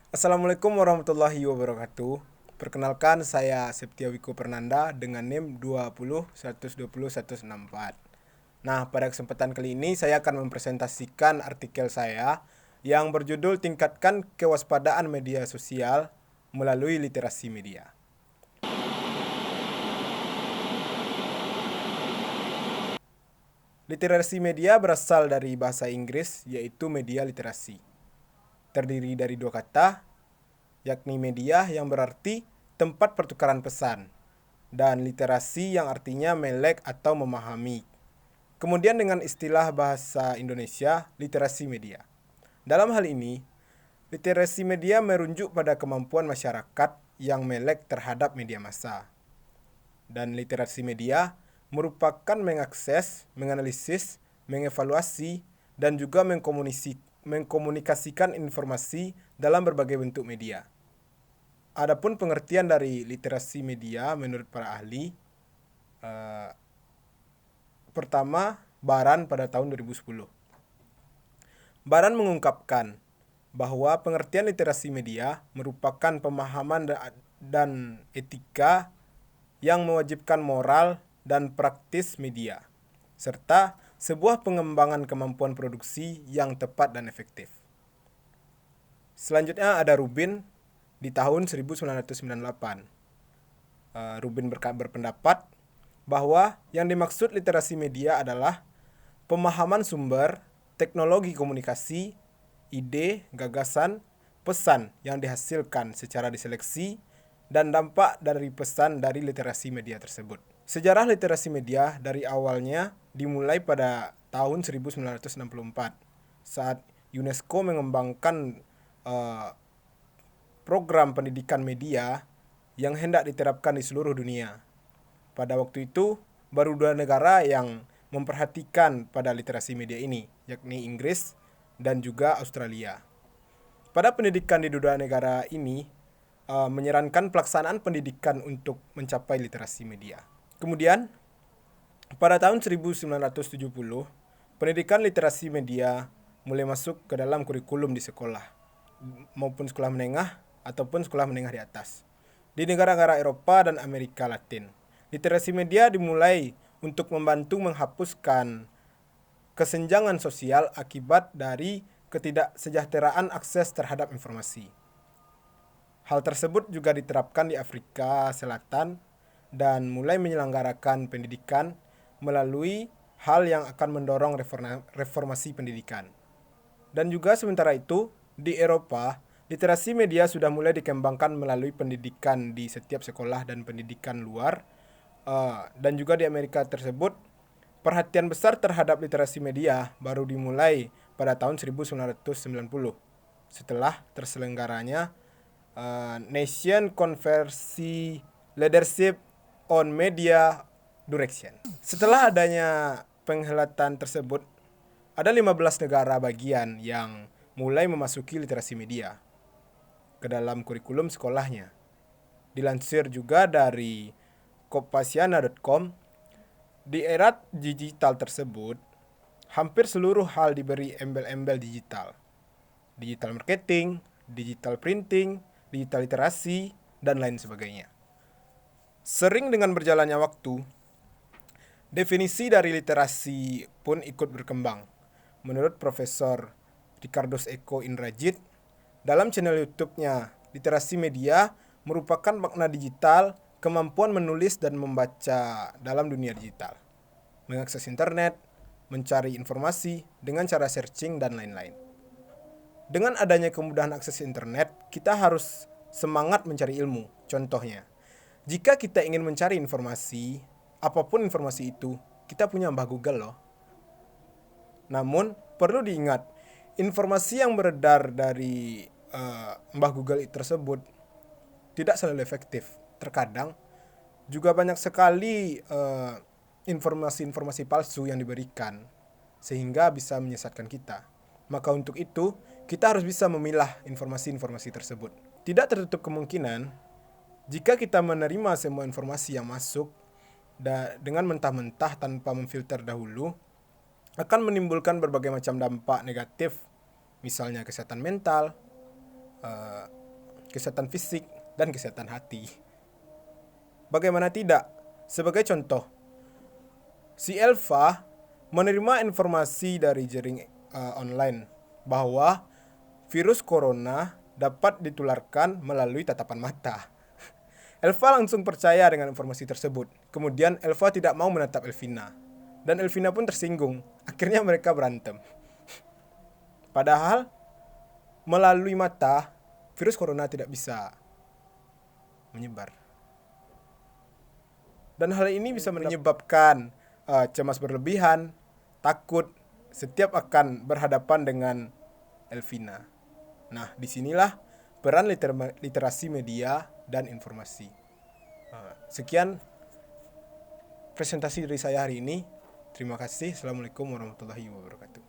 Assalamualaikum warahmatullahi wabarakatuh. Perkenalkan saya Septia Wiko Pernanda dengan NIM 20 120 164. Nah, pada kesempatan kali ini saya akan mempresentasikan artikel saya yang berjudul Tingkatkan Kewaspadaan Media Sosial Melalui Literasi Media. Literasi media berasal dari bahasa Inggris yaitu media literasi. Terdiri dari dua kata, yakni media yang berarti tempat pertukaran pesan, dan literasi yang artinya melek atau memahami. Kemudian dengan istilah bahasa Indonesia, literasi media. Dalam hal ini, literasi media merujuk pada kemampuan masyarakat yang melek terhadap media massa. Dan literasi media merupakan mengakses, menganalisis, mengevaluasi, dan juga mengkomunikasikan informasi dalam berbagai bentuk media. Adapun pengertian dari literasi media menurut para ahli, pertama, Baran pada tahun 2010. Baran mengungkapkan bahwa pengertian literasi media merupakan pemahaman dan etika yang mewajibkan moral dan praktis media, serta sebuah pengembangan kemampuan produksi yang tepat dan efektif. Selanjutnya ada Rubin di tahun 1998. Rubin berpendapat bahwa yang dimaksud literasi media adalah pemahaman sumber, teknologi komunikasi, ide, gagasan, pesan yang dihasilkan secara diseleksi, dan dampak dari pesan dari literasi media tersebut. Sejarah literasi media dari awalnya dimulai pada tahun 1964 saat UNESCO mengembangkan program pendidikan media yang hendak diterapkan di seluruh dunia. Pada waktu itu, baru dua negara yang memperhatikan pada literasi media ini, yakni Inggris dan juga Australia. Pada pendidikan di dua negara ini, menyarankan pelaksanaan pendidikan untuk mencapai literasi media. Kemudian, pada tahun 1970, pendidikan literasi media mulai masuk ke dalam kurikulum di sekolah, maupun sekolah menengah ataupun sekolah menengah di atas. Di negara-negara Eropa dan Amerika Latin, literasi media dimulai untuk membantu menghapuskan kesenjangan sosial akibat dari ketidaksejahteraan akses terhadap informasi. Hal tersebut juga diterapkan di Afrika Selatan dan mulai menyelenggarakan pendidikan melalui hal yang akan mendorong reformasi pendidikan. Dan juga sementara itu, di Eropa, literasi media sudah mulai dikembangkan melalui pendidikan di setiap sekolah dan pendidikan luar. Dan juga di Amerika tersebut, perhatian besar terhadap literasi media baru dimulai pada tahun 1990 setelah terselenggaranya Nation Conference Leadership on Media Direction. Setelah adanya penghelatan tersebut, ada 15 negara bagian yang mulai memasuki literasi media ke dalam kurikulum sekolahnya. Dilansir juga dari kopasiana.com, di era digital tersebut, hampir seluruh hal diberi embel-embel digital. Digital marketing, digital printing, digital literasi, dan lain sebagainya. Sering dengan berjalannya waktu, definisi dari literasi pun ikut berkembang. Menurut Profesor Ricardos Eko Indrajit, dalam channel YouTube-nya, literasi media merupakan makna digital, kemampuan menulis dan membaca dalam dunia digital, mengakses internet, mencari informasi dengan cara searching, dan lain-lain. Dengan adanya kemudahan akses internet, kita harus semangat mencari ilmu. Contohnya, jika kita ingin mencari informasi, apapun informasi itu, kita punya Mbah Google loh. Namun, perlu diingat, informasi yang beredar dari Mbah Google tersebut tidak selalu efektif. Terkadang juga banyak sekali informasi-informasi palsu yang diberikan sehingga bisa menyesatkan kita. Maka untuk itu, kita harus bisa memilah informasi-informasi tersebut. Tidak tertutup kemungkinan jika kita menerima semua informasi yang masuk dengan mentah-mentah tanpa memfilter dahulu, akan menimbulkan berbagai macam dampak negatif, misalnya kesehatan mental, kesehatan fisik, dan kesehatan hati. Bagaimana tidak? Sebagai contoh, si Elva menerima informasi dari jaring online bahwa virus corona dapat ditularkan melalui tatapan mata. Elva langsung percaya dengan informasi tersebut. Kemudian Elva tidak mau menatap Elvina. Dan Elvina pun tersinggung. Akhirnya mereka berantem. Padahal melalui mata, virus corona tidak bisa menyebar. Dan hal ini bisa menyebabkan cemas berlebihan, takut, setiap akan berhadapan dengan Elvina. Nah, disinilah peran literasi media dan informasi. Sekian presentasi dari saya hari ini. Terima kasih. Assalamualaikum warahmatullahi wabarakatuh.